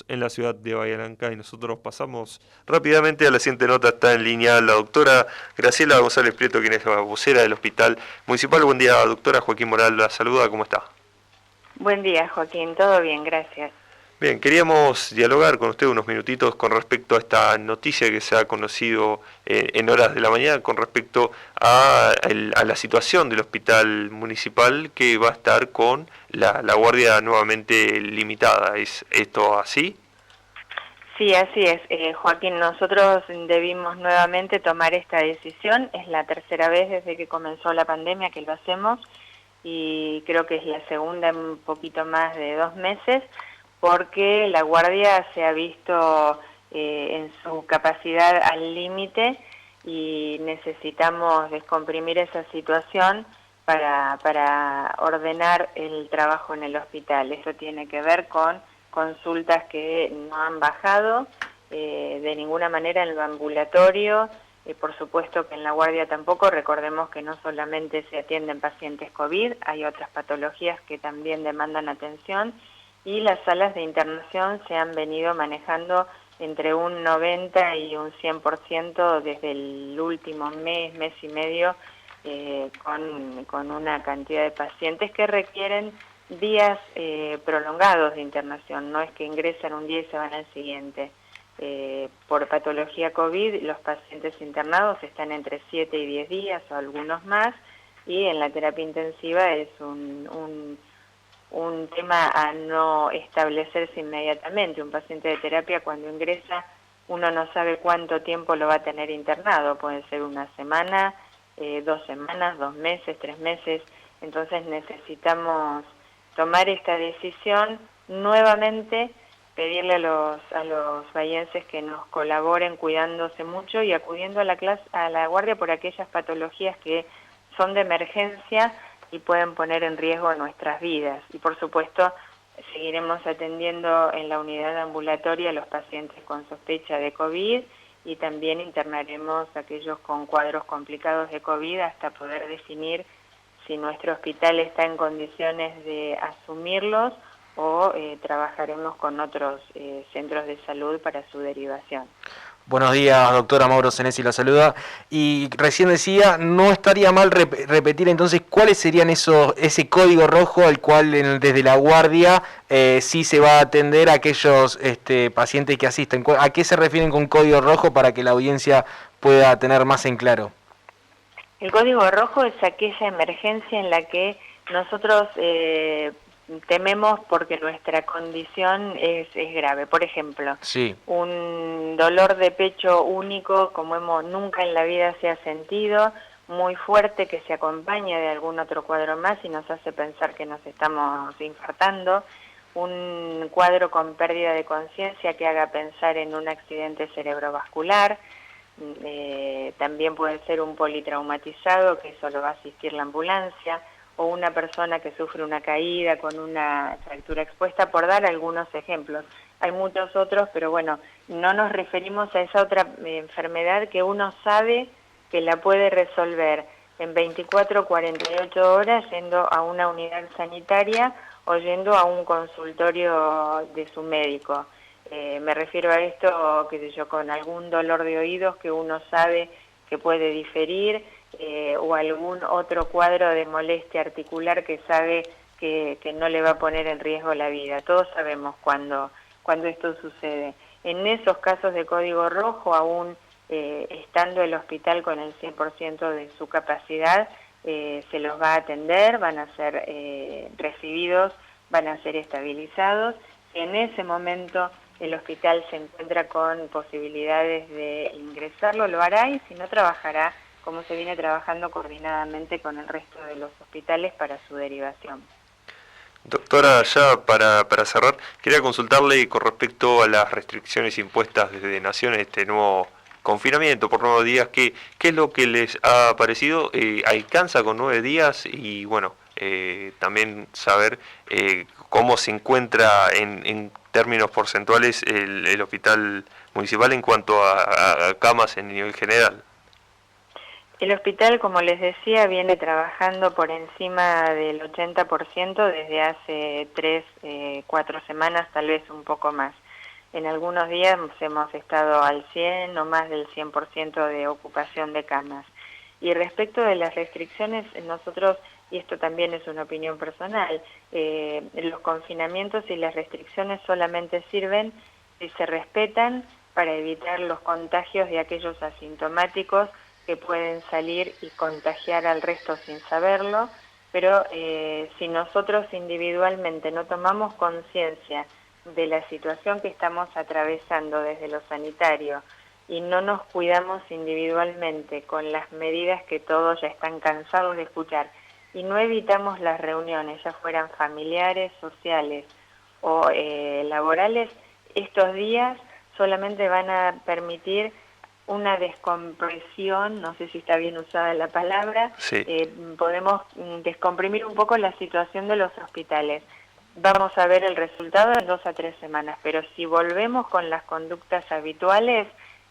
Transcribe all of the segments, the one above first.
en la ciudad de Bahía Blanca y nosotros pasamos rápidamente a la siguiente nota. Está en línea la doctora Graciela González Prieto, quien es la vocera del Hospital Municipal. Buen día, doctora. Joaquín Moral la saluda. ¿Cómo está? Buen día, Joaquín. Todo bien, gracias. Bien, queríamos dialogar con usted unos minutitos con respecto a esta noticia que se ha conocido en horas de la mañana con respecto a la situación del hospital municipal, que va a estar con la guardia nuevamente limitada. ¿Es esto así? Sí, así es. Joaquín, nosotros debimos nuevamente tomar esta decisión. Es la tercera vez desde que comenzó la pandemia que lo hacemos y creo que es la segunda en un poquito más de 2 meses, porque la guardia se ha visto en su capacidad al límite y necesitamos descomprimir esa situación para ordenar el trabajo en el hospital. Eso tiene que ver con consultas que no han bajado de ninguna manera en lo ambulatorio, por supuesto que en la guardia tampoco. Recordemos que no solamente se atienden pacientes COVID, hay otras patologías que también demandan atención, y las salas de internación se han venido manejando entre un 90 y un 100% desde el último mes, mes y medio, con una cantidad de pacientes que requieren días prolongados de internación. No es que ingresan un día y se van al siguiente. Por patología COVID, los pacientes internados están entre 7 y 10 días o algunos más, y en la terapia intensiva es un tema a no establecerse inmediatamente. Un paciente de terapia, cuando ingresa, uno no sabe cuánto tiempo lo va a tener internado. Puede ser una semana, 2 semanas, 2 meses, 3 meses. Entonces necesitamos tomar esta decisión nuevamente, pedirle a los bahienses que nos colaboren cuidándose mucho y acudiendo a la guardia por aquellas patologías que son de emergencia y pueden poner en riesgo nuestras vidas. Y por supuesto seguiremos atendiendo en la unidad ambulatoria a los pacientes con sospecha de COVID, y también internaremos a aquellos con cuadros complicados de COVID hasta poder definir si nuestro hospital está en condiciones de asumirlos o trabajaremos con otros centros de salud para su derivación. Buenos días, doctora. Mauro Senesi la saluda. Y recién decía, no estaría mal repetir entonces cuáles serían ese código rojo al cual desde la guardia sí se va a atender a aquellos pacientes que asisten. ¿A qué se refieren con código rojo para que la audiencia pueda tener más en claro? El código rojo es aquella emergencia en la que nosotros tememos porque nuestra condición es grave. Por ejemplo, sí, un dolor de pecho único como nunca en la vida se ha sentido, muy fuerte, que se acompaña de algún otro cuadro más y nos hace pensar que nos estamos infartando, un cuadro con pérdida de conciencia que haga pensar en un accidente cerebrovascular. También puede ser un politraumatizado, que solo va a asistir la ambulancia, o una persona que sufre una caída con una fractura expuesta, por dar algunos ejemplos. Hay muchos otros, pero bueno, no nos referimos a esa otra enfermedad que uno sabe que la puede resolver en 24 o 48 horas yendo a una unidad sanitaria o yendo a un consultorio de su médico. Me refiero a esto, qué sé yo, con algún dolor de oídos que uno sabe que puede diferir, o algún otro cuadro de molestia articular que sabe que no le va a poner en riesgo la vida. Todos sabemos cuando esto sucede. En esos casos de código rojo, aún estando el hospital con el 100% de su capacidad, se los va a atender, van a ser recibidos, van a ser estabilizados. En ese momento el hospital se encuentra con posibilidades de ingresarlo, lo hará, y si no, trabajará como se viene trabajando coordinadamente con el resto de los hospitales para su derivación. Doctora, ya para cerrar, quería consultarle con respecto a las restricciones impuestas desde Nación, este nuevo confinamiento por 9 días. ¿Qué es lo que les ha parecido? ¿Alcanza con 9 días? Y bueno, también saber cómo se encuentra en términos porcentuales el hospital municipal en cuanto a camas en nivel general. El hospital, como les decía, viene trabajando por encima del 80% desde hace 3, 4 semanas, tal vez un poco más. En algunos días hemos estado al 100 o más del 100% de ocupación de camas. Y respecto de las restricciones, nosotros, y esto también es una opinión personal, los confinamientos y las restricciones solamente sirven si se respetan para evitar los contagios de aquellos asintomáticos que pueden salir y contagiar al resto sin saberlo, pero si nosotros individualmente no tomamos conciencia de la situación que estamos atravesando desde lo sanitario y no nos cuidamos individualmente con las medidas que todos ya están cansados de escuchar y no evitamos las reuniones, ya fueran familiares, sociales o laborales, estos días solamente van a permitir una descompresión, no sé si está bien usada la palabra, Sí. podemos descomprimir un poco la situación de los hospitales. Vamos a ver el resultado en 2 a 3 semanas, pero si volvemos con las conductas habituales,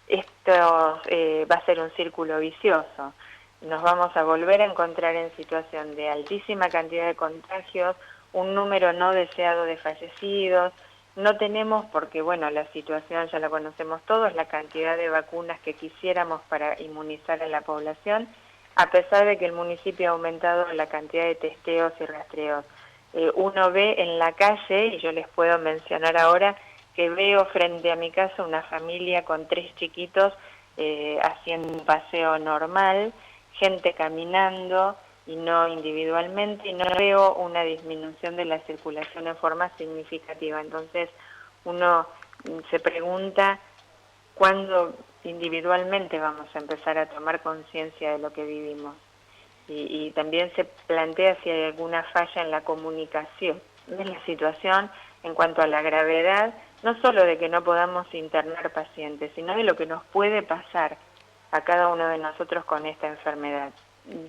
esto va a ser un círculo vicioso. Nos vamos a volver a encontrar en situación de altísima cantidad de contagios, un número no deseado de fallecidos. No tenemos, porque bueno, la situación ya la conocemos todos, la cantidad de vacunas que quisiéramos para inmunizar a la población, a pesar de que el municipio ha aumentado la cantidad de testeos y rastreos. Uno ve en la calle, y yo les puedo mencionar ahora, que veo frente a mi casa una familia con 3 chiquitos haciendo un paseo normal, gente caminando y no individualmente, y no veo una disminución de la circulación en forma significativa. Entonces uno se pregunta cuándo individualmente vamos a empezar a tomar conciencia de lo que vivimos. Y también se plantea si hay alguna falla en la comunicación de la situación en cuanto a la gravedad, no solo de que no podamos internar pacientes, sino de lo que nos puede pasar a cada uno de nosotros con esta enfermedad.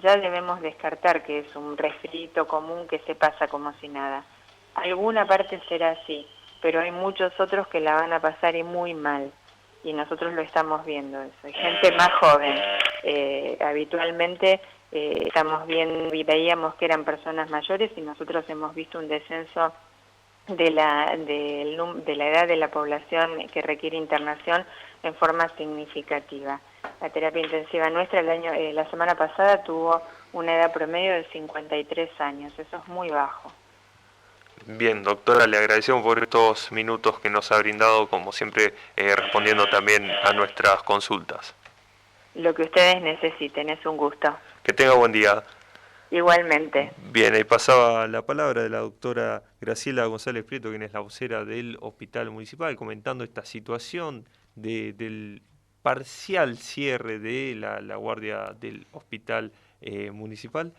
Ya debemos descartar que es un resfriado común que se pasa como si nada. Alguna parte será así, pero hay muchos otros que la van a pasar y muy mal. Y nosotros lo estamos viendo eso. Hay gente más joven. Habitualmente estamos viendo y veíamos que eran personas mayores y nosotros hemos visto un descenso de la edad de la población que requiere internación en forma significativa. La terapia intensiva nuestra la semana pasada tuvo una edad promedio de 53 años, eso es muy bajo. Bien, doctora, le agradecemos por estos minutos que nos ha brindado, como siempre, respondiendo también a nuestras consultas. Lo que ustedes necesiten, es un gusto. Que tenga buen día. Igualmente. Bien, ahí pasaba la palabra de la doctora Graciela González Prieto, quien es la vocera del Hospital Municipal, comentando esta situación del parcial cierre de la guardia del Hospital Municipal.